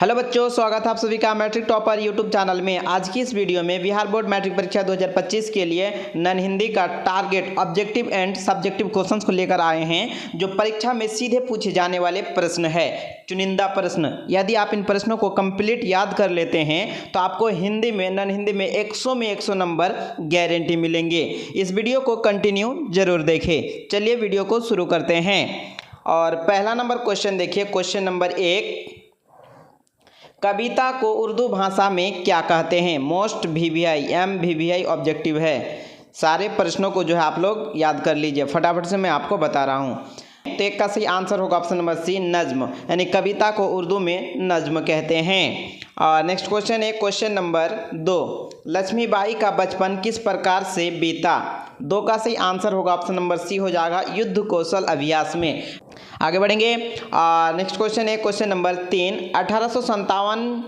Hello बच्चों, स्वागत है आप सभी का मैट्रिक टॉपर यूट्यूब चैनल में। आज की इस वीडियो में बिहार बोर्ड मैट्रिक परीक्षा 2025 के लिए नॉन हिंदी का target objective and subjective questions को लेकर आए हैं, जो परीक्षा में सीधे पूछे जाने वाले प्रश्न है, चुनिंदा प्रश्न। यदि आप इन प्रश्नों को कंप्लीट याद कर लेते हैं तो आपको हिंदी में नॉन हिंदी में 100 में 100 नंबर गारंटी मिलेंगे। इस वीडियो को कंटिन्यू जरूर देखें। चलिए वीडियो को शुरू करते हैं। और पहला नंबर क्वेश्चन देखिए, क्वेश्चन नंबर 1, कविता को उर्दू भाषा में क्या कहते हैं? मोस्ट VVI MVVI ऑब्जेक्टिव है। सारे प्रश्नों को जो है आप लोग याद कर लीजिए, फटाफट से मैं आपको बता रहा हूँ। तो एक का सही आंसर होगा ऑप्शन नंबर सी, नज्म, यानी कविता को उर्दू में नज्म कहते हैं। और नेक्स्ट क्वेश्चन है क्वेश्चन नंबर 2, लक्ष्मीबाई का बचपन किस प्रकार से बीता? 2 का सही आंसर होगा ऑप्शन नंबर सी हो जाएगा, युद्ध कौशल अभ्यास में। आगे बढ़ेंगे। नेक्स्ट क्वेश्चन है क्वेश्चन नंबर 3, 1857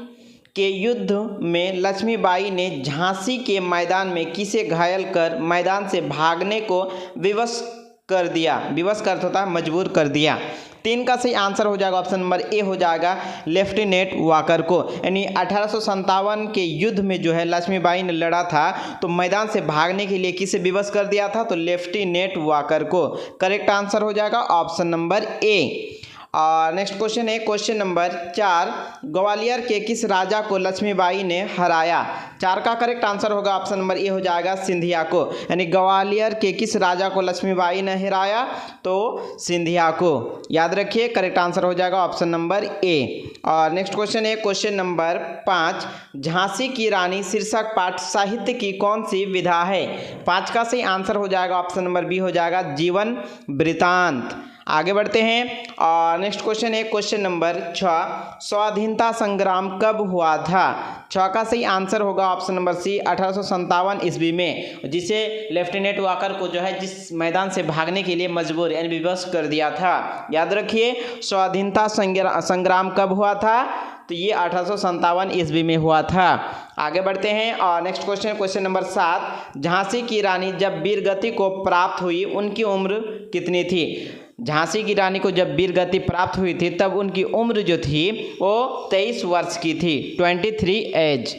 के युद्ध में लक्ष्मीबाई ने झांसी के मैदान में किसे घायल कर मैदान से भागने को विवश कर दिया? विवश का अर्थ होता है मजबूर कर दिया। 3 का सही आंसर हो जाएगा ऑप्शन नंबर ए हो जाएगा, लेफ्टिनेंट वाकर को। यानी 1857 के युद्ध में जो है लक्ष्मीबाई ने लड़ा था, तो मैदान से भागने के लिए किसे विवश कर दिया था? तो लेफ्टिनेंट वाकर को। करेक्ट आंसर हो जाएगा ऑप्शन नंबर ए। और नेक्स्ट क्वेश्चन है क्वेश्चन नंबर 4, ग्वालियर के किस राजा को लक्ष्मीबाई ने हराया? 4 का करेक्ट आंसर होगा ऑप्शन नंबर ए हो जाएगा, सिंधिया को। यानी ग्वालियर के किस राजा को लक्ष्मीबाई ने हराया? तो सिंधिया को। याद रखिए, करेक्ट आंसर हो जाएगा ऑप्शन नंबर ए। और नेक्स्ट क्वेश्चन है क्वेश्चन नंबर 5, झांसी की रानी शीर्षक पाठ साहित्य की कौन सी विधा है? 5 का सही आंसर हो जाएगा ऑप्शन नंबर बी हो जाएगा, जीवन वृतांत। आगे बढ़ते हैं। और नेक्स्ट क्वेश्चन है क्वेश्चन नंबर 6, स्वाधीनता संग्राम कब हुआ था? 6 का सही आंसर होगा ऑप्शन नंबर सी, 1857 ईस्वी में, जिसे लेफ्टिनेंट वाकर को जो है जिस मैदान से भागने के लिए मजबूर यानी विवश कर दिया था। याद रखिए, स्वाधीनता संग्राम कब हुआ था? तो ये 1857 ईस्वी में हुआ था। आगे बढ़ते हैं। और next question question number 7, Jhansi की रानी जब वीरगति को प्राप्त हुई उनकी उम्र कितनी थी? झांसी की रानी को जब वीरगति प्राप्त हुई थी तब उनकी उम्र जो थी वो 23 वर्ष की थी, 23 एज।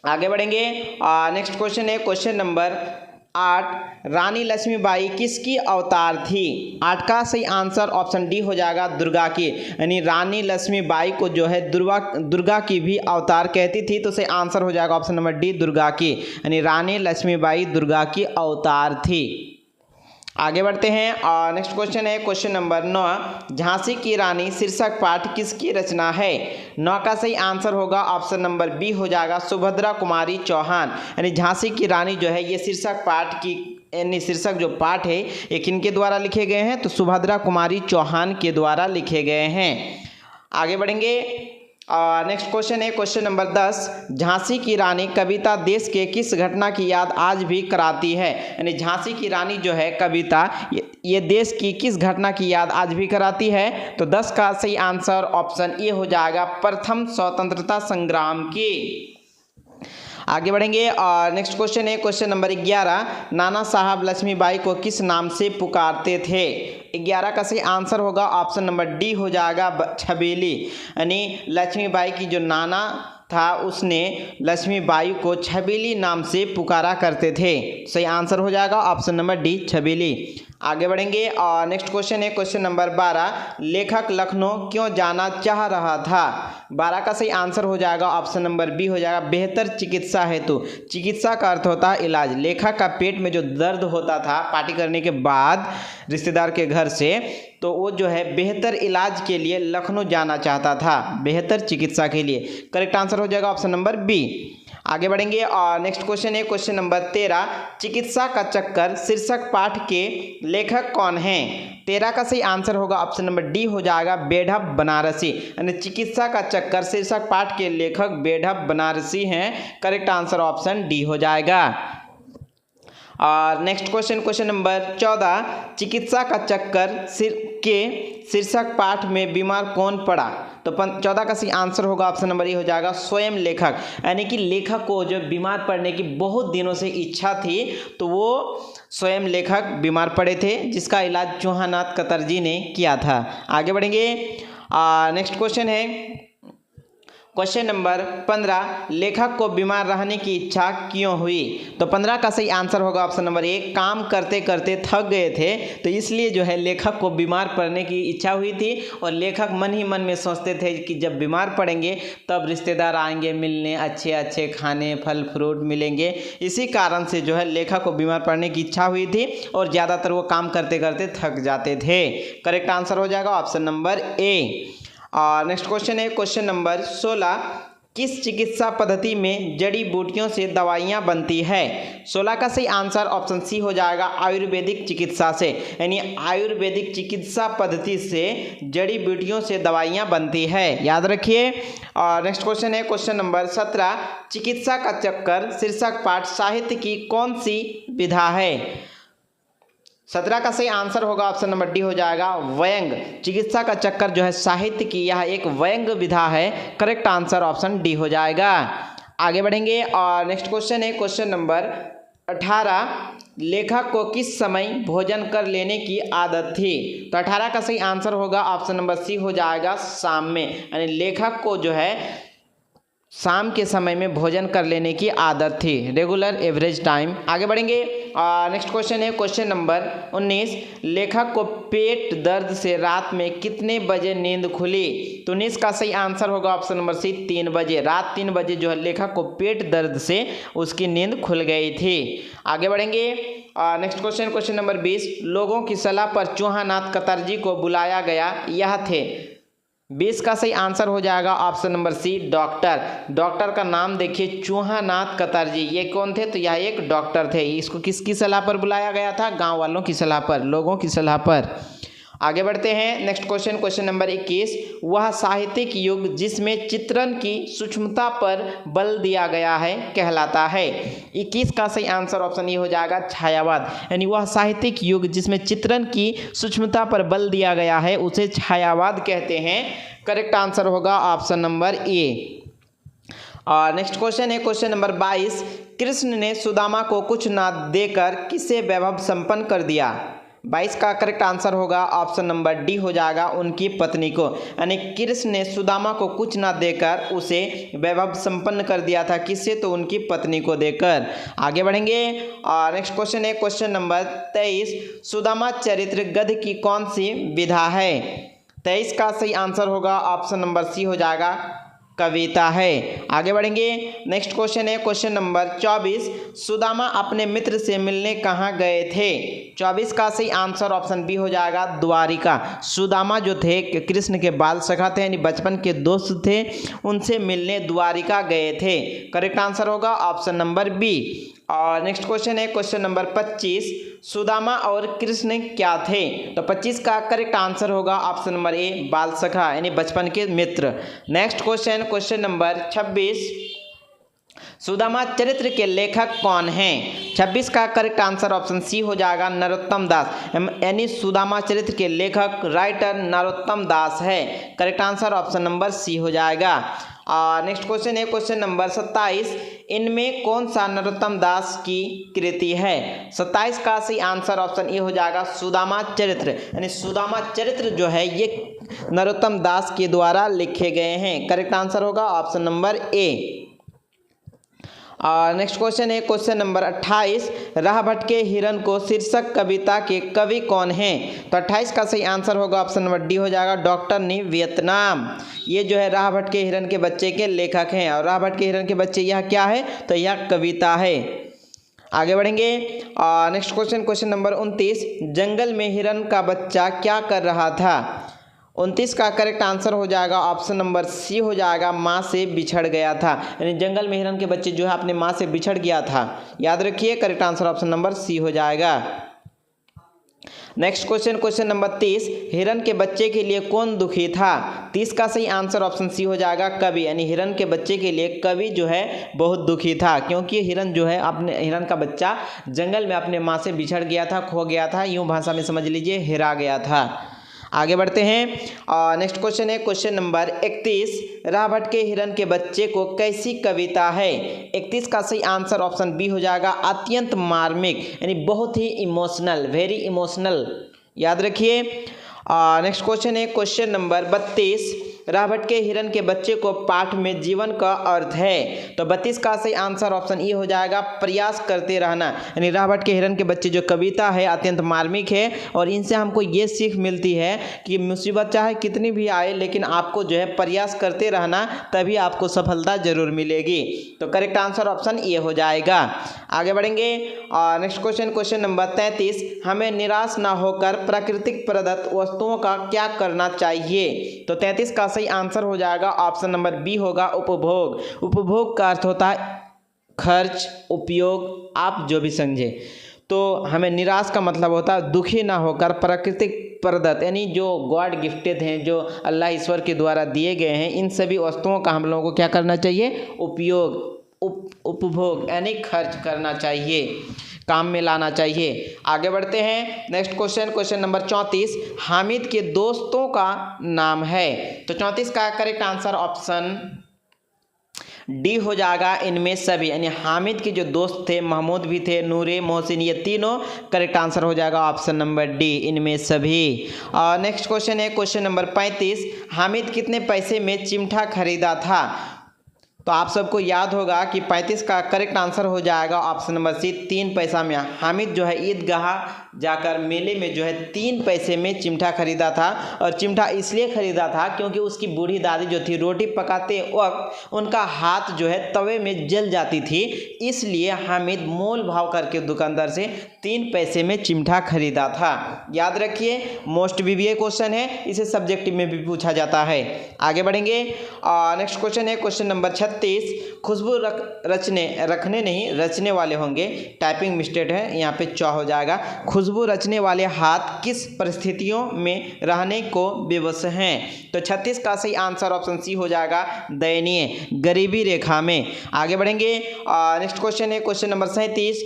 आगे बढ़ेंगे। नेक्स्ट क्वेश्चन है क्वेश्चन नंबर 8, रानी लक्ष्मीबाई किसकी अवतार थी? 8 का सही आंसर ऑप्शन डी हो जाएगा, दुर्गा की। यानी रानी लक्ष्मीबाई को जो है दुर्गा की भी अवतार कहती थी, तो सही आंसर हो जाएगा ऑप्शन नंबर डी, दुर्गा की। यानी रानी लक्ष्मीबाई दुर्गा की अवतार थी। आगे बढ़ते हैं। और नेक्स्ट क्वेश्चन है क्वेश्चन नंबर 9, झांसी की रानी शीर्षक पाठ किसकी रचना है? 9 का सही आंसर होगा ऑप्शन नंबर बी हो जाएगा, सुभद्रा कुमारी चौहान। यानी झांसी की रानी जो है ये शीर्षक पाठ की यानी शीर्षक जो पाठ है ये किनके द्वारा लिखे गए हैं? तो सुभद्रा कुमारी चौहान के द्वारा लिखे गए हैं। आगे बढ़ेंगे। नेक्स्ट क्वेश्चन है क्वेश्चन नंबर 10, झांसी की रानी कविता देश के किस घटना की याद आज भी कराती है? यानी झांसी की रानी जो है कविता ये देश की किस घटना की याद आज भी कराती है? तो 10 का सही आंसर ऑप्शन ए हो जाएगा, प्रथम स्वतंत्रता संग्राम की। आगे बढ़ेंगे। और नेक्स्ट क्वेश्चन है क्वेश्चन नंबर 11, नाना साहब लक्ष्मीबाई को किस नाम से पुकारते थे? 11 का सही आंसर होगा ऑप्शन नंबर डी हो जाएगा, छबीली। यानी लक्ष्मीबाई की जो नाना था उसने लक्ष्मीबाई को छबीली नाम से पुकारा करते थे। सही आंसर हो जाएगा ऑप्शन नंबर डी, छबीली। आगे बढ़ेंगे। और नेक्स्ट क्वेश्चन है क्वेश्चन नंबर 12, लेखक लखनऊ क्यों जाना चाह रहा था? 12 का सही आंसर हो जाएगा ऑप्शन नंबर बी हो जाएगा, बेहतर चिकित्सा हेतु। चिकित्सा का अर्थ होता है इलाज। लेखक का पेट में जो दर्द होता था पार्टी करने के बाद रिश्तेदार के घर से, तो वो जो है बेहतर इलाज के लिए लखनऊ जाना चाहता था, बेहतर चिकित्सा के लिए। करेक्ट आंसर हो जाएगा ऑप्शन नंबर बी। आगे बढ़ेंगे। और नेक्स्ट क्वेश्चन है क्वेश्चन नंबर 13, चिकित्सा का चक्कर शीर्षक पाठ के लेखक कौन हैं? 13 का सही आंसर होगा ऑप्शन नंबर डी हो जाएगा, बेढप बनारसी। यानी चिकित्सा का चक्कर शीर्षक पाठ के लेखक बेढप बनारसी हैं। करेक्ट आंसर ऑप्शन डी हो जाएगा। और नेक्स्ट क्वेश्चन क्वेश्चन नंबर 14, चिकित्सा का चक्कर के शीर्षक पाठ में बीमार कौन पड़ा? तो 14 का सही आंसर होगा ऑप्शन नंबर ए हो जाएगा, स्वयं लेखक। यानी कि लेखक को जो बीमार पड़ने की बहुत दिनों से इच्छा थी, तो वो स्वयं लेखक बीमार पड़े थे, जिसका इलाज चौहानाथ कतरजी ने किया था। आगे बढ़ेंगे। नेक्स्ट क्वेश्चन है क्वेश्चन नंबर 15, लेखक को बीमार रहने की इच्छा क्यों हुई? तो 15 का सही आंसर होगा ऑप्शन नंबर ए, काम करते करते थक गए थे तो इसलिए जो है लेखक को बीमार पड़ने की इच्छा हुई थी। और लेखक मन ही मन में सोचते थे कि जब बीमार पड़ेंगे तब रिश्तेदार आएंगे मिलने, अच्छे अच्छे खाने फल फ्रूट मिलेंगे। इसी कारण से जो है लेखक को बीमार पड़ने की इच्छा हुई थी और ज़्यादातर वो काम करते करते थक जाते थे। करेक्ट आंसर हो जाएगा ऑप्शन नंबर ए। और नेक्स्ट क्वेश्चन है क्वेश्चन नंबर 16, किस चिकित्सा पद्धति में जड़ी बूटियों से दवाइयाँ बनती है? 16 का सही आंसर ऑप्शन सी हो जाएगा, आयुर्वेदिक चिकित्सा से, यानी आयुर्वेदिक चिकित्सा पद्धति से जड़ी बूटियों से दवाइयाँ बनती है, याद रखिए। और नेक्स्ट क्वेश्चन है क्वेश्चन नंबर 17, चिकित्सा का चक्कर शीर्षक पाठ साहित्य की कौन सी विधा है? 17 का सही आंसर होगा ऑप्शन नंबर डी हो जाएगा, व्यंग। चिकित्सा का चक्कर जो है साहित्य की यह एक व्यंग विधा है। करेक्ट आंसर ऑप्शन डी हो जाएगा। आगे बढ़ेंगे और नेक्स्ट क्वेश्चन है क्वेश्चन नंबर 18, लेखक को किस समय भोजन कर लेने की आदत थी? तो 18 का सही आंसर होगा ऑप्शन नंबर सी हो जाएगा, शाम में, यानी लेखक को जो है शाम के समय में भोजन कर लेने की आदत थी, रेगुलर एवरेज टाइम। आगे बढ़ेंगे नेक्स्ट क्वेश्चन है क्वेश्चन नंबर 19, लेखक को पेट दर्द से रात में कितने बजे नींद खुली? तो 19 का सही आंसर होगा ऑप्शन नंबर सी, 3 बजे। रात 3 बजे जो है लेखक को पेट दर्द से उसकी नींद खुल गई थी। आगे बढ़ेंगे नेक्स्ट क्वेश्चन क्वेश्चन नंबर 20, लोगों की सलाह पर चूहानाथ कतरजी को बुलाया गया, यह थे? 20 का सही आंसर हो जाएगा option number C, doctor. Doctor का नाम देखिए, चूहानाथ कतरजी, ये कौन थे? तो यह एक डॉक्टर थे। इसको किसकी सलाह पर बुलाया गया था? गांव वालों की सलाह पर, लोगों की सलाह पर। आगे बढ़ते हैं नेक्स्ट क्वेश्चन क्वेश्चन नंबर 21, वह साहित्यिक युग जिसमें चित्रण की सूक्ष्मता पर बल दिया गया है कहलाता है? 21 का सही आंसर ऑप्शन ए हो जाएगा, छायावाद, यानी वह साहित्यिक युग जिसमें चित्रण की सूक्ष्मता पर बल दिया गया है उसे छायावाद कहते हैं। करेक्ट आंसर होगा ऑप्शन नंबर ए। और नेक्स्ट क्वेश्चन है क्वेश्चन नंबर 22, कृष्ण ने सुदामा को कुछ ना देकर किसे वैभव संपन्न कर दिया? 22 का करेक्ट आंसर होगा ऑप्शन नंबर डी हो जाएगा, उनकी पत्नी को, यानी कृष्ण ने सुदामा को कुछ ना देकर उसे वैभव संपन्न कर दिया था। किससे? तो उनकी पत्नी को देकर। आगे बढ़ेंगे और नेक्स्ट क्वेश्चन है क्वेश्चन नंबर 23, सुदामा चरित्र गद्य की कौन सी विधा है? 23 का सही आंसर होगा ऑप्शन नंबर सी हो जाएगा, कविता है। आगे बढ़ेंगे नेक्स्ट क्वेश्चन है क्वेश्चन नंबर 24, सुदामा अपने मित्र से मिलने कहाँ गए थे? 24 का सही आंसर ऑप्शन बी हो जाएगा, द्वारिका। सुदामा जो थे कृष्ण के बाल सखा थे, यानी बचपन के दोस्त थे, उनसे मिलने द्वारिका गए थे। करेक्ट आंसर होगा ऑप्शन नंबर बी। और नेक्स्ट क्वेश्चन है क्वेश्चन नंबर 25, सुदामा और कृष्ण क्या थे? तो 25 का करेक्ट आंसर होगा ऑप्शन नंबर ए, बाल सखा, यानी बचपन के मित्र। Next question question number 26, Sudama Charitra के लेखक कौन हैं? 26 का करेक्ट आंसर ऑप्शन सी हो जाएगा, नरोत्तम दास, यानी सुदामा चरित्र के लेखक राइटर नरोत्तम दास है। Correct answer option number C हो जाएगा। नेक्स्ट क्वेश्चन है क्वेश्चन नंबर 27, इनमें कौन सा नरोत्तम दास की कृति है? 27 का सही आंसर ऑप्शन ए हो जाएगा, सुदामा चरित्र, यानी सुदामा चरित्र जो है ये नरोत्तम दास के द्वारा लिखे गए हैं। करेक्ट आंसर होगा ऑप्शन नंबर ए। नेक्स्ट क्वेश्चन है क्वेश्चन नंबर 28, राह भटके हिरन को शीर्षक कविता के कवि कौन हैं? तो 28 का सही आंसर होगा ऑप्शन नंबर डी हो जाएगा, डॉक्टर नी वियतनाम। ये जो है राह भटके हिरन के बच्चे के लेखक हैं। और राह भटके हिरन के बच्चे यह क्या है? तो यह कविता है। आगे बढ़ेंगे नेक्स्ट क्वेश्चन क्वेश्चन नंबर 29, जंगल में हिरन का बच्चा क्या कर रहा था? 29 का करेक्ट आंसर हो जाएगा ऑप्शन नंबर सी हो जाएगा, माँ से बिछड़ गया था, यानी जंगल में हिरन के बच्चे जो है अपने माँ से बिछड़ गया था। याद रखिए correct answer option number C हो जाएगा। नेक्स्ट क्वेश्चन क्वेश्चन नंबर 30, हिरन के बच्चे के लिए कौन दुखी था? 30 का सही आंसर ऑप्शन सी हो जाएगा, कवि, यानी हिरन के बच्चे के लिए कवि जो है बहुत दुखी था, क्योंकि हिरन जो है हिरन का बच्चा जंगल में अपने माँ से बिछड़ गया था, खो गया था, यूँ भाषा में समझ लीजिए हेरा गया था। आगे बढ़ते हैं नेक्स्ट क्वेश्चन है क्वेश्चन नंबर 31, राह भटके हिरन के बच्चे को कैसी कविता है? 31 का सही आंसर ऑप्शन बी हो जाएगा, अत्यंत मार्मिक, यानी बहुत ही इमोशनल, वेरी इमोशनल। याद रखिए। नेक्स्ट क्वेश्चन है क्वेश्चन नंबर 32, राह भटके हिरन के बच्चे को पाठ में जीवन का अर्थ है। तो 32 का सही आंसर ऑप्शन ए हो जाएगा, प्रयास करते रहना। यानी राह भटके हिरन के बच्चे जो कविता है अत्यंत मार्मिक है और इनसे हमको ये सीख मिलती है कि मुसीबत चाहे कितनी भी आए लेकिन आपको जो है प्रयास करते रहना, तभी आपको सफलता जरूर मिलेगी। तो करेक्ट आंसर ऑप्शन ए हो जाएगा। आगे बढ़ेंगे और नेक्स्ट क्वेश्चन नंबर 33, हमें निराश ना होकर प्राकृतिक प्रदत्त वस्तुओं का क्या करना चाहिए। तो 33 का सही आंसर हो जाएगा ऑप्शन नंबर बी होगा, उपभोग। उपभोग का अर्थ होता है खर्च, उपयोग, आप जो भी समझे। तो हमें निराश का मतलब होता है दुखी ना होकर प्राकृतिक प्रदत्त यानी जो गॉड गिफ्टेड हैं, जो अल्लाह ईश्वर के द्वारा दिए गए हैं, इन सभी वस्तुओं का हम लोगों को क्या करना चाहिए, उपयोग, उपभोग यानी खर्च करना चाहिए, काम में लाना चाहिए। आगे बढ़ते हैं नेक्स्ट क्वेश्चन नंबर 34, हामिद के दोस्तों का नाम है। तो 34 का करेक्ट आंसर ऑप्शन डी हो जाएगा, इनमें सभी। यानी हामिद के जो दोस्त थे, महमूद भी थे, नूरे, मोहसिन, ये तीनों करेक्ट आंसर हो जाएगा ऑप्शन नंबर डी, इनमें सभी। और नेक्स्ट क्वेश्चन है क्वेश्चन नंबर 35, हामिद कितने पैसे में चिमटा खरीदा था। तो आप सबको याद होगा कि 35 का करेक्ट आंसर हो जाएगा ऑप्शन नंबर सी, 3 पैसा में। हामिद जो है ईदगाह जाकर मेले में जो है 3 पैसे में चिमटा खरीदा था। और चिमटा इसलिए खरीदा था क्योंकि उसकी बूढ़ी दादी जो थी रोटी पकाते वक्त उनका हाथ जो है तवे में जल जाती थी, इसलिए हामिद मोल भाव करके दुकानदार से 3 पैसे में चिमटा खरीदा था। याद रखिए, मोस्ट वीवीआई क्वेश्चन है, इसे सब्जेक्टिव में भी पूछा जाता है। आगे बढ़ेंगे नेक्स्ट क्वेश्चन है क्वेश्चन नंबर 36, खुशबू रचने वाले होंगे, टाइपिंग मिस्टेक है यहाँ पे च हो जाएगा। खुशबू रचने वाले हाथ किस परिस्थितियों में रहने को विवश हैं। तो 36 का सही आंसर ऑप्शन सी हो जाएगा, दयनीय, गरीबी रेखा में। आगे बढ़ेंगे नेक्स्ट क्वेश्चन है क्वेश्चन नंबर 37,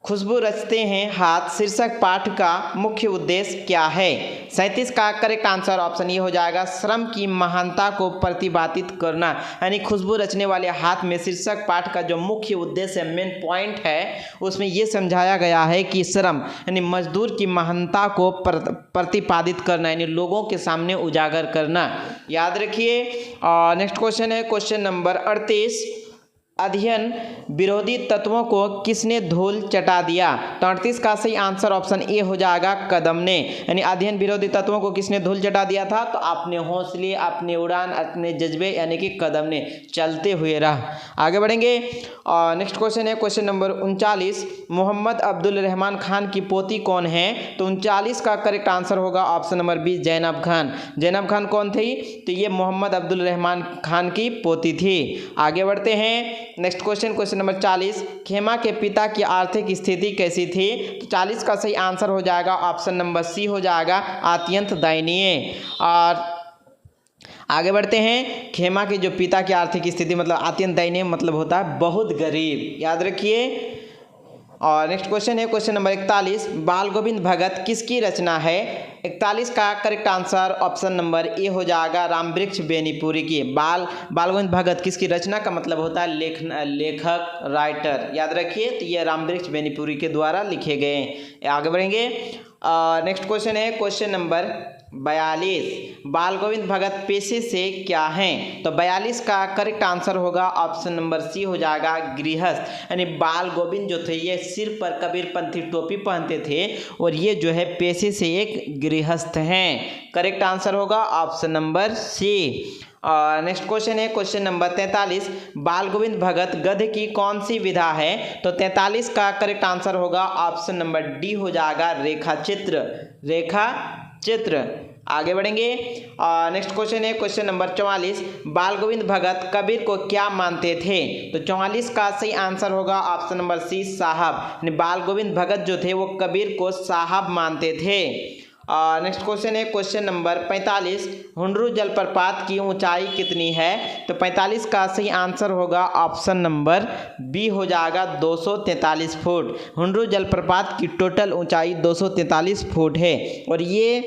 खुशबू रचते हैं हाथ शीर्षक पाठ का मुख्य उद्देश्य क्या है। 37 का करेक्ट आंसर ऑप्शन ये हो जाएगा, श्रम की महानता को प्रतिपादित करना। यानी खुशबू रचने वाले हाथ में शीर्षक पाठ का जो मुख्य उद्देश्य है, मेन पॉइंट है, उसमें ये समझाया गया है कि श्रम यानी मजदूर की महानता को प्रतिपादित करना, यानी लोगों के सामने उजागर करना। याद रखिए। नेक्स्ट क्वेश्चन है क्वेश्चन नंबर 38, अध्ययन विरोधी तत्वों को किसने धूल चटा दिया। तो 38 का सही आंसर ऑप्शन ए हो जाएगा, कदम ने। यानी अध्ययन विरोधी तत्वों को किसने धूल चटा दिया था, तो अपने हौसले, अपने उड़ान, अपने जज्बे यानी कि कदम ने, चलते हुए राह। आगे बढ़ेंगे और नेक्स्ट क्वेश्चन है क्वेश्चन नंबर 39, मोहम्मद अब्दुल रहमान खान की पोती कौन है। तो 39 का करेक्ट आंसर होगा option number B, Zainab Khan. Zainab Khan कौन थी, तो ये मोहम्मद अब्दुल रहमान खान की पोती थी। आगे बढ़ते हैं नेक्स्ट क्वेश्चन नंबर 40, खेमा के पिता की आर्थिक स्थिति कैसी थी। तो 40 का सही आंसर हो जाएगा ऑप्शन नंबर सी हो जाएगा, अत्यंत दयनीय। और आगे बढ़ते हैं, खेमा के जो पिता की आर्थिक स्थिति मतलब अत्यंत दयनीय मतलब होता है बहुत गरीब। याद रखिए। और नेक्स्ट क्वेश्चन है क्वेश्चन नंबर 41, बाल गोविंद भगत किसकी रचना है। 41 का करेक्ट आंसर ऑप्शन नंबर ए हो जाएगा, रामवृक्ष बेनीपुरी की। बाल गोविंद भगत किसकी रचना का मतलब होता है लेखक, राइटर। याद रखिए, तो ये रामवृक्ष बेनीपुरी के द्वारा लिखे गए। आगे बढ़ेंगे। नेक्स्ट क्वेश्चन है क्वेश्चन नंबर 42, बाल गोविंद भगत पेशे से क्या हैं। तो 42 का करेक्ट आंसर होगा ऑप्शन नंबर सी हो जाएगा, गृहस्थ। यानी बाल गोविंद जो थे ये सिर पर कबीरपंथी टोपी पहनते थे और ये जो है पेशे से एक गृहस्थ हैं। करेक्ट आंसर होगा option number C. Next question है क्वेश्चन नंबर 43, बाल गोविंद भगत गद्य की कौन सी विधा है। तो 43 का करेक्ट आंसर होगा ऑप्शन नंबर डी हो जाएगा, रेखा चित्र। आगे बढ़ेंगे। नेक्स्ट क्वेश्चन है क्वेश्चन नंबर 44, बाल गोविंद भगत कबीर को क्या मानते थे। तो 44 का सही आंसर होगा ऑप्शन नंबर सी, साहब। बाल गोविंद भगत जो थे वो कबीर को साहब मानते थे। नेक्स्ट क्वेश्चन है क्वेश्चन नंबर 45, हुंडरू जलप्रपात की ऊंचाई कितनी है। तो 45 का सही आंसर होगा ऑप्शन नंबर बी हो जाएगा, 243 फुट। हुंडरू जलप्रपात की टोटल ऊंचाई 243 फुट है और ये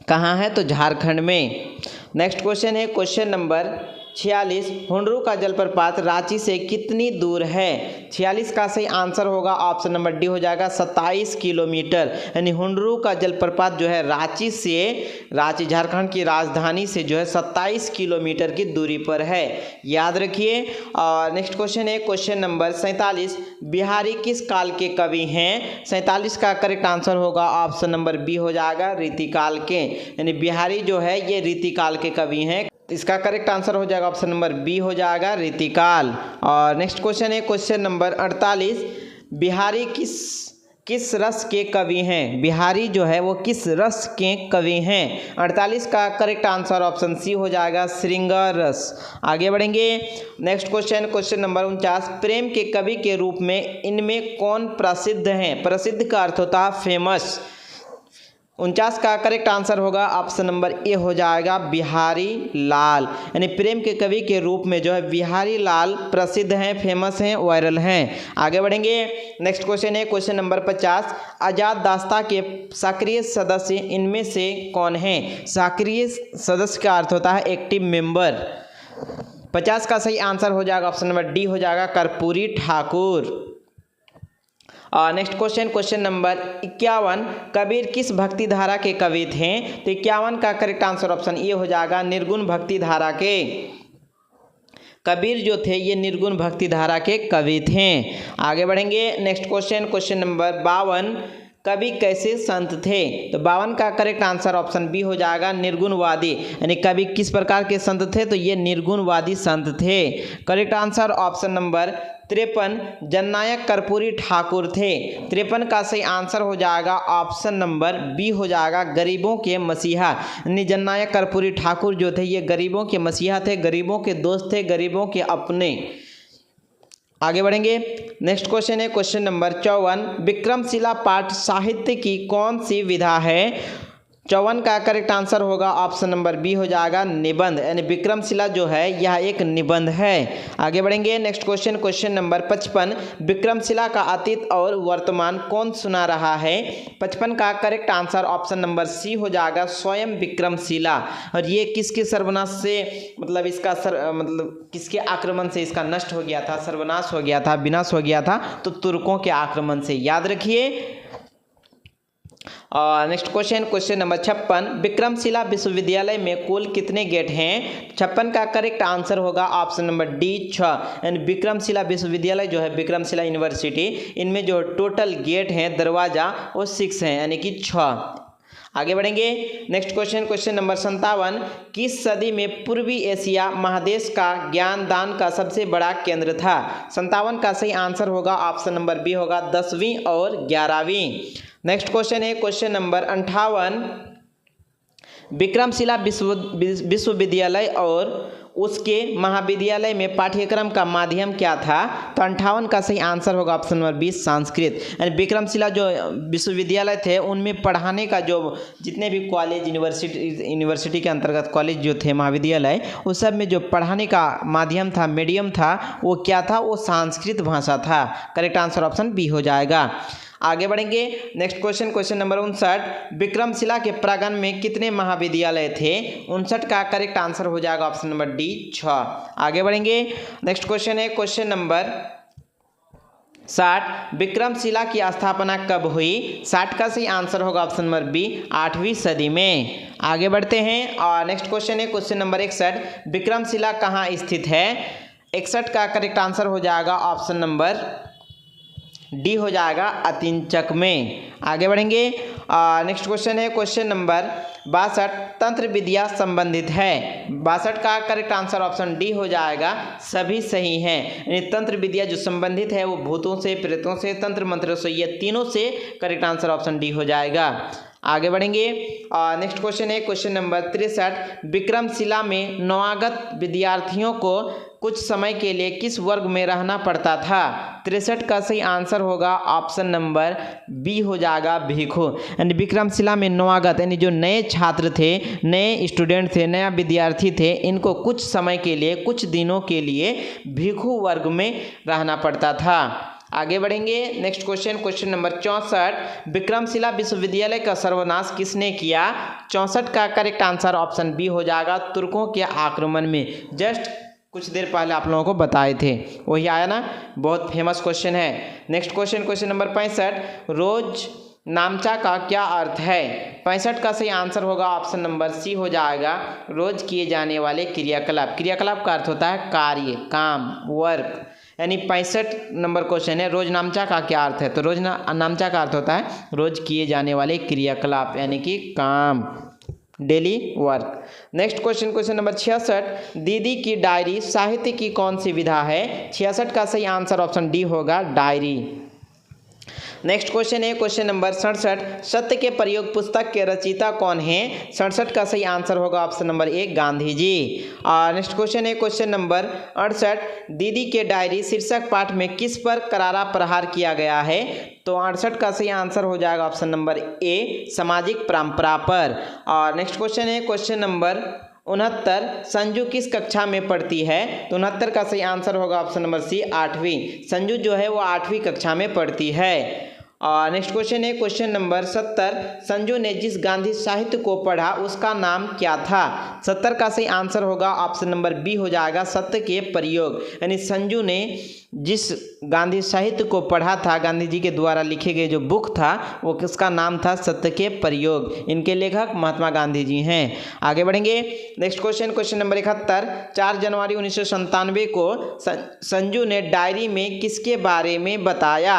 कहाँ है, तो झारखंड में। नेक्स्ट क्वेश्चन है क्वेश्चन नंबर 46 हुंडरू का जलप्रपात रांची से कितनी दूर है? 46 का सही आंसर होगा ऑप्शन नंबर डी हो जाएगा 27 किलोमीटर। यानी हुंडरू का जलप्रपात जो है रांची झारखंड की राजधानी से जो है 27 किलोमीटर की दूरी पर है, याद रखिए। और नेक्स्ट क्वेश्चन है क्वेश्चन नंबर 47, बिहारी किस काल के कवि हैं? 47 का करेक्ट आंसर होगा ऑप्शन नंबर बी हो जाएगा रीतिकाल के। यानी बिहारी जो है ये रीतिकाल के कवि हैं, इसका करेक्ट आंसर हो जाएगा ऑप्शन नंबर बी हो जाएगा रीतिकाल। और नेक्स्ट क्वेश्चन है क्वेश्चन नंबर 48, बिहारी किस रस के कवि हैं? बिहारी जो है वो किस रस के कवि हैं? 48 का करेक्ट आंसर ऑप्शन सी हो जाएगा श्रृंगार रस। आगे बढ़ेंगे। नेक्स्ट क्वेश्चन नंबर 49, प्रेम के कवि के रूप में इनमें कौन प्रसिद्ध हैं? प्रसिद्ध का अर्थ होता है फेमस। 49 का करेक्ट आंसर होगा ऑप्शन नंबर ए हो जाएगा बिहारी लाल। यानी प्रेम के कवि के रूप में जो है बिहारी लाल प्रसिद्ध हैं, फेमस हैं, वायरल हैं। आगे बढ़ेंगे। नेक्स्ट क्वेश्चन है क्वेश्चन नंबर 50, आज़ाद दास्ता के सक्रिय सदस्य इनमें से कौन हैं? सक्रिय सदस्य का अर्थ होता है एक्टिव मेंबर। 50 का सही आंसर हो जाएगा ऑप्शन नंबर डी हो जाएगा Karpoori Thakur. Next question number 51, Kabir किस भक्ति धारा के कवि थे? तो 51 का करेक्ट आंसर ऑप्शन ए हो जाएगा निर्गुण भक्ति धारा के। कबीर जो थे ये निर्गुण भक्ति धारा के कवि थे। आगे बढ़ेंगे। नेक्स्ट क्वेश्चन नंबर 52, कवि कैसे संत थे? तो 52 का करेक्ट आंसर ऑप्शन बी हो जाएगा निर्गुणवादी। यानी कवि किस प्रकार के संत थे? तो ये निर्गुणवादी संत थे। करेक्ट आंसर ऑप्शन नंबर 53 जननायक कर्पूरी ठाकुर थे। 53 का सही आंसर हो जाएगा ऑप्शन नंबर बी हो जाएगा गरीबों के मसीहा। यानी जननायक कर्पूरी ठाकुर जो थे ये गरीबों के मसीहा थे, गरीबों के दोस्त थे, गरीबों के अपने। आगे बढ़ेंगे। नेक्स्ट क्वेश्चन है क्वेश्चन नंबर 54, विक्रमशिला पाठ साहित्य की कौन सी विधा है? 54 का करेक्ट आंसर होगा ऑप्शन नंबर बी हो जाएगा निबंध। यानी विक्रमशिला जो है यह एक निबंध है। आगे बढ़ेंगे। नेक्स्ट क्वेश्चन नंबर 55, विक्रमशिला का अतीत और वर्तमान कौन सुना रहा है? 55 का correct answer option number C हो जाएगा स्वयं विक्रमशिला। और ये किसके सर्वनाश से मतलब इसका किसके आक्रमण से इसका नष्ट हो गया था, सर्वनाश हो गया था, विनाश हो गया था? तो तुर्कों के आक्रमण से, याद रखिए। नेक्स्ट क्वेश्चन नंबर 56, विक्रमशिला विश्वविद्यालय में कुल कितने गेट हैं? 56 का करेक्ट आंसर होगा ऑप्शन नंबर डी 6। यानी विक्रमशिला विश्वविद्यालय जो है विक्रमशिला यूनिवर्सिटी, इनमें जो टोटल गेट हैं दरवाजा वो 6 हैं, यानी कि 6। आगे बढ़ेंगे। नेक्स्ट क्वेश्चन नंबर 57, किस सदी में पूर्वी एशिया महादेश का ज्ञान दान का सबसे बड़ा केंद्र था? 57 का सही आंसर होगा ऑप्शन नंबर बी होगा 10वीं और 11वीं। नेक्स्ट क्वेश्चन है क्वेश्चन नंबर 58, विक्रमशिला विश्वविद्यालय और उसके महाविद्यालय में पाठ्यक्रम का माध्यम क्या था? तो 58 का सही आंसर होगा ऑप्शन नंबर 20 संस्कृत। यानी विक्रमशिला जो विश्वविद्यालय थे उनमें पढ़ाने का जो जितने भी कॉलेज यूनिवर्सिटी के अंतर्गत कॉलेज जो थे महाविद्यालय, उस सब में जो पढ़ाने का माध्यम था, मीडियम था, वो क्या था? वो संस्कृत भाषा था। करेक्ट आंसर ऑप्शन बी हो जाएगा। आगे बढ़ेंगे। नेक्स्ट क्वेश्चन नंबर 59, विक्रमशिला के प्रांगण में कितने महाविद्यालय थे? 59 का करेक्ट आंसर हो जाएगा ऑप्शन नंबर डी 6। आगे बढ़ेंगे। नेक्स्ट क्वेश्चन है क्वेश्चन नंबर 60, विक्रमशिला की स्थापना कब हुई? 60 का सही आंसर होगा ऑप्शन नंबर बी 8वीं सदी में। आगे बढ़ते हैं। और नेक्स्ट क्वेश्चन है क्वेश्चन नंबर 61, विक्रमशिला कहाँ स्थित है? 61 का करेक्ट आंसर हो जाएगा ऑप्शन नंबर डी हो जाएगा अतिंचक में। आगे बढ़ेंगे। नेक्स्ट क्वेश्चन है क्वेश्चन नंबर 62, तंत्र विद्या संबंधित है? 62 का करेक्ट आंसर ऑप्शन डी हो जाएगा सभी सही हैं। यानी तंत्र विद्या जो संबंधित है वो भूतों से, प्रेतों से, तंत्र मंत्रों से, ये तीनों से। करेक्ट आंसर ऑप्शन डी हो जाएगा। आगे बढ़ेंगे। नेक्स्ट क्वेश्चन है क्वेश्चन नंबर 63, विक्रमशिला में नवागत विद्यार्थियों को कुछ समय के लिए किस वर्ग में रहना पड़ता था? 63 का सही आंसर होगा ऑप्शन नंबर बी हो जाएगा भिक्षु। यानी विक्रमशिला में नवागत यानी जो नए छात्र थे, नए स्टूडेंट थे, नया विद्यार्थी थे, इनको कुछ समय के लिए, कुछ दिनों के लिए भिक्षु वर्ग में रहना पड़ता था। आगे बढ़ेंगे। नेक्स्ट क्वेश्चन नंबर 64, विक्रमशिला विश्वविद्यालय का सर्वनाश किसने किया? 64 का करेक्ट आंसर ऑप्शन बी हो जाएगा तुर्कों के आक्रमण में। जस्ट कुछ देर पहले आप लोगों को बताए थे, वही आया ना, बहुत फेमस क्वेश्चन है। नेक्स्ट क्वेश्चन, क्वेश्चन नंबर 65, रोज नामचा का क्या अर्थ है? 65 का सही आंसर होगा ऑप्शन नंबर सी हो जाएगा, रोज किए जाने वाले क्रियाकलाप। क्रियाकलाप का अर्थ होता है कार्य, काम, वर्क। यानी 65 नंबर क्वेश्चन है, रोज नामचा का क्या अर्थ है? तो रोज नामचा का अर्थ होता है रोज किए जाने वाले क्रियाकलाप, यानी कि काम, daily work. Next question, question number 66, दीदी की डायरी साहित्य की कौन सी विधा है? 66 का सही आंसर ऑप्शन डी होगा, डायरी। नेक्स्ट क्वेश्चन है क्वेश्चन नंबर 67, सत्य के प्रयोग पुस्तक के रचयिता कौन है? 67 का सही आंसर होगा option number A, Gandhi ji. Next question है क्वेश्चन नंबर 68, दीदी के डायरी शीर्षक पाठ में किस पर करारा प्रहार किया गया है? तो 68 का सही आंसर हो जाएगा ऑप्शन नंबर ए, सामाजिक परंपरा पर। और नेक्स्ट क्वेश्चन है क्वेश्चन नंबर 69, संजू किस कक्षा में पढ़ती है? तो 69 का सही आंसर होगा ऑप्शन नंबर सी, 8वीं। संजू जो है वो 8वीं कक्षा में पढ़ती है। नेक्स्ट क्वेश्चन है क्वेश्चन नंबर 70, संजू ने जिस गांधी साहित्य को पढ़ा उसका नाम क्या था? 70 का सही आंसर होगा ऑप्शन नंबर बी हो जाएगा, सत्य के प्रयोग। यानी संजू ने जिस गांधी साहित्य को पढ़ा था, गांधी जी के द्वारा लिखे गए जो बुक था, वो किसका नाम था? सत्य के प्रयोग। इनके लेखक महात्मा गांधी जी हैं। आगे बढ़ेंगे। नेक्स्ट क्वेश्चन, क्वेश्चन नंबर 71, 4 जनवरी 1997 को संजू ने डायरी में किसके बारे में बताया?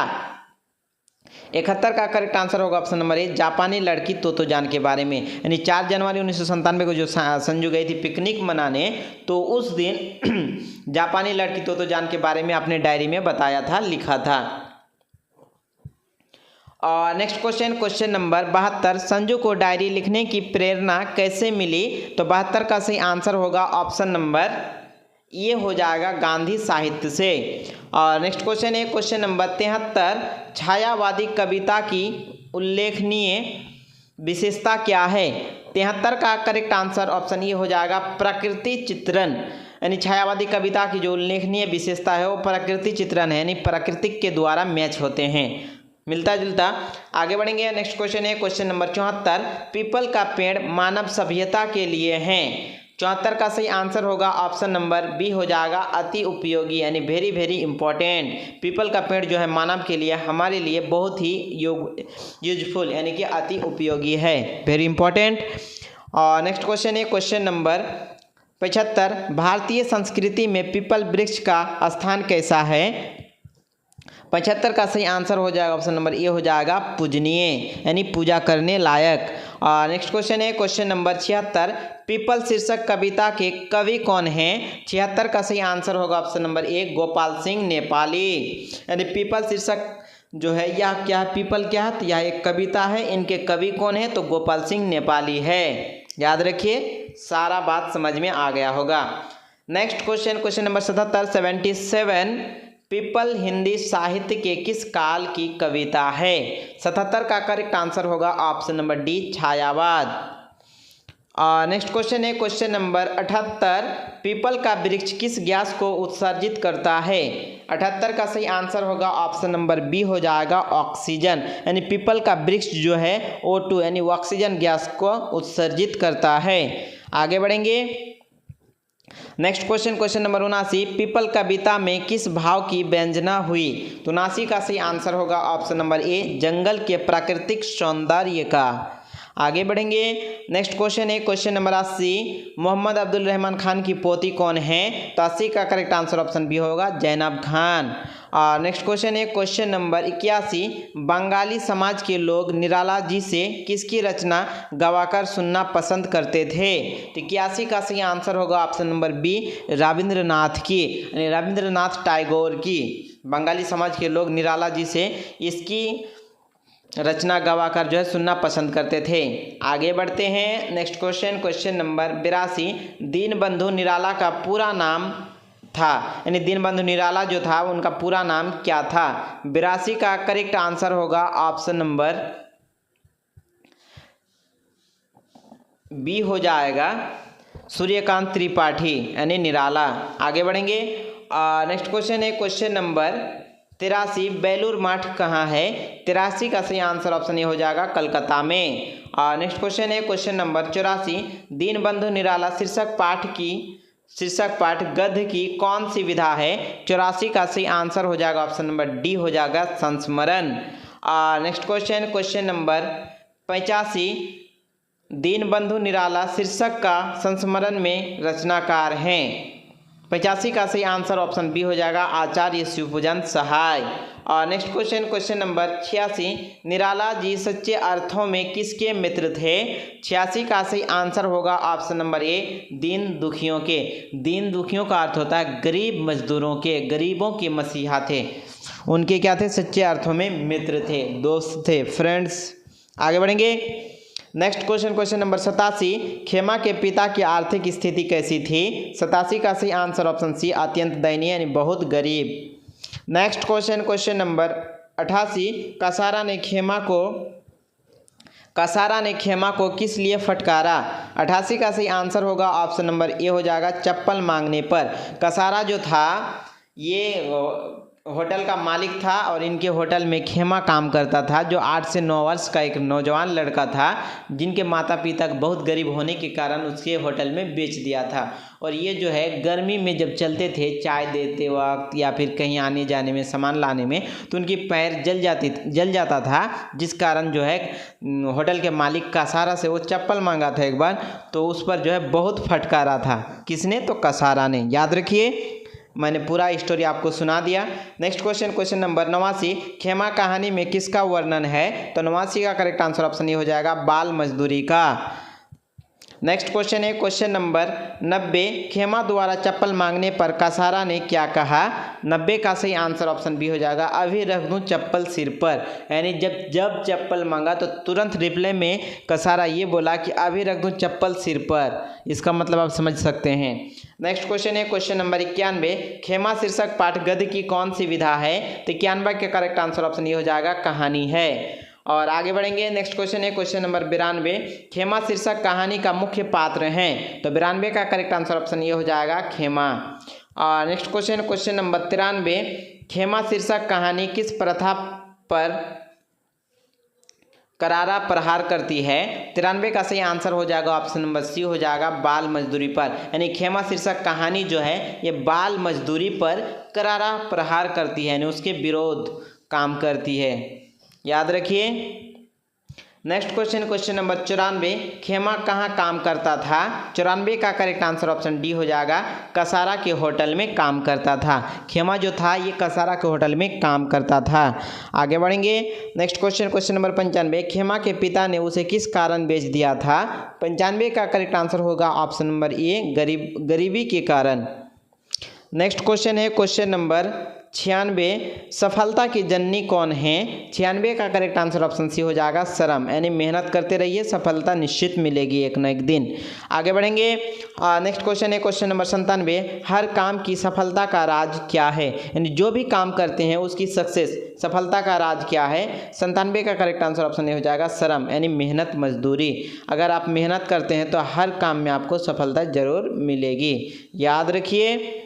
71 का करेक्ट आंसर होगा ऑप्शन नंबर ए, जापानी लड़की तोतो जान के बारे में। यानी 4 जनवरी 1997 को जो संजू गई थी पिकनिक मनाने, तो उस दिन जापानी लड़की तोतो जान के बारे में अपने डायरी में बताया था, लिखा था। और next question, question number 72, Sanju को डायरी लिखने की प्रेरणा कैसे मिली? तो 72 का सही आंसर होगा ऑप्शन नंबर ये हो जाएगा, गांधी साहित्य से। और नेक्स्ट क्वेश्चन है क्वेश्चन नंबर 73, छायावादी कविता की उल्लेखनीय विशेषता क्या है? 73 का करेक्ट आंसर ऑप्शन ये हो जाएगा, प्रकृति चित्रण। यानी छायावादी कविता की जो उल्लेखनीय विशेषता है वो प्रकृति चित्रण है, यानी प्राकृतिक के द्वारा मैच होते हैं, मिलता जुलता। आगे बढ़ेंगे। नेक्स्ट क्वेश्चन है क्वेश्चन नंबर 74, पीपल का पेड़ मानव सभ्यता के लिए है? 74 का सही आंसर होगा ऑप्शन नंबर बी हो जाएगा, अति उपयोगी, यानी वेरी वेरी इंपॉर्टेंट। पीपल का पेड़ जो है मानव के लिए, हमारे लिए बहुत ही यूजफुल, यानी कि अति उपयोगी है, वेरी इंपॉर्टेंट। और नेक्स्ट क्वेश्चन है क्वेश्चन नंबर 75, भारतीय संस्कृति में पीपल वृक्ष का स्थान कैसा है? 75 का सही आंसर हो जाएगा ऑप्शन नंबर ए हो जाएगा, पूजनीय, यानी पूजा करने लायक। और नेक्स्ट क्वेश्चन है क्वेश्चन नंबर 76, पीपल शीर्षक कविता के कवि कौन हैं? 76 का सही आंसर होगा ऑप्शन नंबर ए, गोपाल सिंह नेपाली। यानी पीपल शीर्षक जो है यह क्या है, पीपल क्या है? तो यह एक कविता है, इनके कवि कौन है? तो गोपाल सिंह नेपाली है। याद रखिए, सारा बात समझ में आ गया होगा। Next question, question number 77, people Hindi साहित्य के किस काल की कविता है? 77 का करेक्ट आंसर होगा ऑप्शन नंबर डी, छायावाद। नेक्स्ट क्वेश्चन है क्वेश्चन नंबर 78, पीपल का वृक्ष किस गैस को उत्सर्जित करता है? 78 का सही आंसर होगा ऑप्शन नंबर बी हो जाएगा, ऑक्सीजन। यानी पीपल का वृक्ष जो है O2 यानी ऑक्सीजन गैस को उत्सर्जित करता है। आगे बढ़ेंगे। Next question, question number 79, Peepal कविता में किस भाव की व्यंजना हुई? तो 79 का सही आंसर होगा ऑप्शन नंबर ए, जंगल के प्राकृतिक सौंदर्य का। आगे बढ़ेंगे। नेक्स्ट क्वेश्चन है क्वेश्चन नंबर 80, मोहम्मद अब्दुल रहमान खान की पोती कौन है? तो 80 का करेक्ट आंसर ऑप्शन बी होगा, जैनब खान। और नेक्स्ट क्वेश्चन है क्वेश्चन नंबर 81, बंगाली समाज के लोग निराला जी से किसकी रचना गवाकर सुनना पसंद करते थे? तो 81 का सही आंसर होगा ऑप्शन नंबर बी, रविंद्रनाथ की, यानी रविंद्रनाथ टैगोर की। बंगाली समाज के लोग निराला जी से इसकी रचना गवाकर जो है सुनना पसंद करते थे। आगे बढ़ते हैं। Next question, question number 82, Deenbandhu Nirala का पूरा नाम था, यानी दीनबंधु निराला जो था उनका पूरा नाम क्या था? 82 का करेक्ट आंसर होगा ऑप्शन नंबर बी हो जाएगा, सूर्यकांत त्रिपाठी, यानी निराला। आगे बढ़ेंगे। नेक्स्ट क्वेश्चन है क्वेश्चन नंबर 83, बेलूर मठ कहाँ है? 83 का सही आंसर ऑप्शन ए हो जाएगा, कलकत्ता में। नेक्स्ट क्वेश्चन है क्वेश्चन नंबर 84, दीनबंधु निराला शीर्षक पाठ की शीर्षक पाठ गद्य की कौन सी विधा है? 84 का सही आंसर हो जाएगा ऑप्शन नंबर डी हो जाएगा संस्मरण। नेक्स्ट क्वेश्चन नंबर 85, दीनबंधु निराला शीर्षक का संस्मरण में रचनाकार हैं। 85 का सही आंसर ऑप्शन बी हो जाएगा आचार्य शिवपूजन सहाय। और next question number 86, Nirala ji सच्चे अर्थों में किसके मित्र थे? 86 का सही आंसर होगा ऑप्शन नंबर ए दीन दुखियों के। दीन दुखियों का अर्थ होता है गरीब मजदूरों के, गरीबों के मसीहा थे। उनके क्या थे? सच्चे अर्थों में मित्र थे, दोस्त थे, फ्रेंड्स। आगे बढ़ेंगे। नेक्स्ट क्वेश्चन नंबर 87, खेमा के पिता की आर्थिक स्थिति कैसी थी? 87 का सही आंसर ऑप्शन सी अत्यंत दयनीय यानी बहुत गरीब। नेक्स्ट क्वेश्चन नंबर 88, कसारा ने खेमा को किस लिए फटकारा? 88 का सही आंसर होगा ऑप्शन नंबर ए हो जाएगा चप्पल मांगने पर। कसारा जो था ये होटल का मालिक था और इनके होटल में खेमा काम करता था, जो 8 से 9 वर्ष का एक नौजवान लड़का था, जिनके माता पिता बहुत गरीब होने के कारण उसके होटल में बेच दिया था। और ये जो है गर्मी में जब चलते थे चाय देते वक्त या फिर कहीं आने जाने में सामान लाने में, तो उनकी पैर जल जाता था, जिस कारण जो है होटल के मालिक कसारा से वो चप्पल मांगा था एक बार, तो उस पर जो है बहुत फटकारा था। किसने? तो कसारा ने। याद रखिए, मैंने पूरा स्टोरी आपको सुना दिया। नेक्स्ट क्वेश्चन नंबर 89, खेमा कहानी में किसका वर्णन है? तो 89 का करेक्ट आंसर ऑप्शन ये हो जाएगा बाल मजदूरी का। नेक्स्ट क्वेश्चन नंबर 90, खेमा द्वारा चप्पल मांगने पर कसारा ने क्या कहा? 90 का सही आंसर ऑप्शन बी हो जाएगा अभी रख दूं चप्पल सिर पर। यानी जब चप्पल मांगा तो तुरंत रिप्लाई में कसारा ये बोला कि अभी रख दूं चप्पल सिर पर। इसका मतलब आप समझ सकते हैं। नेक्स्ट क्वेश्चन नंबर 91, खेमा शीर्षक पाठ गद्य की कौन सी विधा है? तो 91 का करेक्ट आंसर ऑप्शन ये हो जाएगा कहानी है। और आगे बढ़ेंगे। नेक्स्ट क्वेश्चन नंबर 92, खेमा शीर्षक कहानी का मुख्य पात्र हैं। तो 92 का करेक्ट आंसर ऑप्शन ये हो जाएगा खेमा। और नेक्स्ट क्वेश्चन नंबर 93, खेमा शीर्षक कहानी किस प्रथा पर करारा प्रहार करती है? 93 का सही आंसर हो जाएगा ऑप्शन नंबर सी हो जाएगा बाल मजदूरी पर। यानी खेमा शीर्षक कहानी जो है ये बाल मजदूरी पर करारा प्रहार करती है, यानी उसके विरोध काम करती है। याद रखिए। नेक्स्ट क्वेश्चन नंबर 94, खेमा कहाँ काम करता था? 94 का करेक्ट आंसर ऑप्शन डी हो जाएगा कसारा के होटल में काम करता था। खेमा जो था ये कसारा के होटल में काम करता था। आगे बढ़ेंगे। नेक्स्ट क्वेश्चन नंबर 95, खेमा के पिता ने उसे किस कारण बेच दिया था? 95 का करेक्ट आंसर होगा ऑप्शन नंबर ए गरीबी के कारण। नेक्स्ट क्वेश्चन नंबर 96, सफलता की जननी कौन है? 96 का करेक्ट आंसर ऑप्शन सी हो जाएगा शर्म। यानी मेहनत करते रहिए, सफलता निश्चित मिलेगी एक न एक दिन। आगे बढ़ेंगे। नेक्स्ट क्वेश्चन नंबर 97, हर काम की सफलता का राज क्या है? यानी जो भी काम करते हैं उसकी सफलता का राज क्या है? 97 का करेक्ट आंसर ऑप्शन ए हो जाएगा शर्म, यानी मेहनत मजदूरी। अगर आप मेहनत करते हैं तो हर काम में आपको सफलता जरूर मिलेगी। याद रखिए।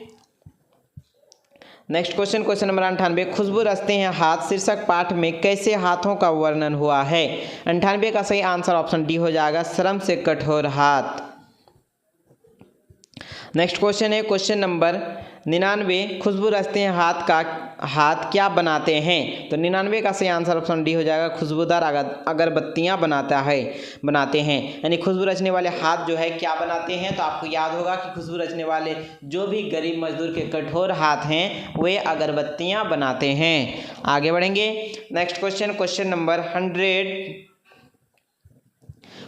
नेक्स्ट क्वेश्चन नंबर 98, खुशबू रचते हैं हाथ शीर्षक पाठ में कैसे हाथों का वर्णन हुआ है? 98 का सही आंसर ऑप्शन डी हो जाएगा श्रम से कठोर हाथ। नेक्स्ट क्वेश्चन नंबर 99, खुशबू रचते हैं हाथ क्या बनाते हैं? तो 99 का सही आंसर ऑप्शन डी हो जाएगा खुशबूदार अगरबत्तियां बनाते हैं। यानी खुशबू रचने वाले हाथ जो है क्या बनाते हैं? तो आपको याद होगा कि खुशबू रचने वाले जो भी गरीब मजदूर के कठोर हाथ हैं वे अगरबत्तियां बनाते हैं। आगे बढ़ेंगे। नेक्स्ट क्वेश्चन नंबर 100,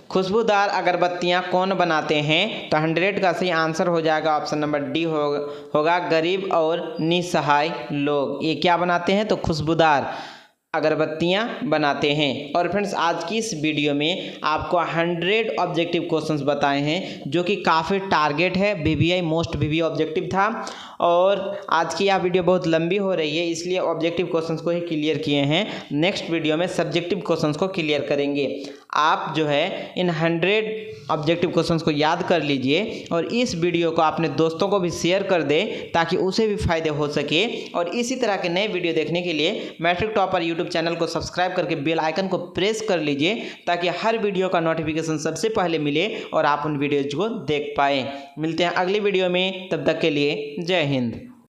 खुशबूदार अगरबत्तियां कौन बनाते हैं? तो 100 का सही आंसर हो जाएगा ऑप्शन नंबर डी होगा गरीब और निसहाय लोग। ये क्या बनाते हैं? तो खुशबूदार अगरबत्तियां बनाते हैं। और फ्रेंड्स आज की इस वीडियो में आपको 100 ऑब्जेक्टिव क्वेश्चंस बताए हैं, जो कि काफ़ी टारगेट है, VVI मोस्ट VVI ऑब्जेक्टिव था। और आज की यह वीडियो बहुत लंबी हो रही है, इसलिए ऑब्जेक्टिव क्वेश्चंस को ही क्लियर किए हैं। नेक्स्ट वीडियो में सब्जेक्टिव क्वेश्चंस को क्लियर करेंगे। आप जो है इन 100 ऑब्जेक्टिव क्वेश्चंस को याद कर लीजिए और इस वीडियो को अपने दोस्तों को भी शेयर कर दें ताकि उसे भी फायदे हो सके। और इसी तरह के नए वीडियो देखने के लिए मैट्रिक टॉपर यूट्यूब चैनल को सब्सक्राइब करके बेल आइकन को प्रेस कर लीजिए ताकि हर वीडियो का नोटिफिकेशन सबसे पहले मिले और आप उन वीडियोज को देख पाएँ। मिलते हैं अगली वीडियो में, तब तक के लिए जय हिंद।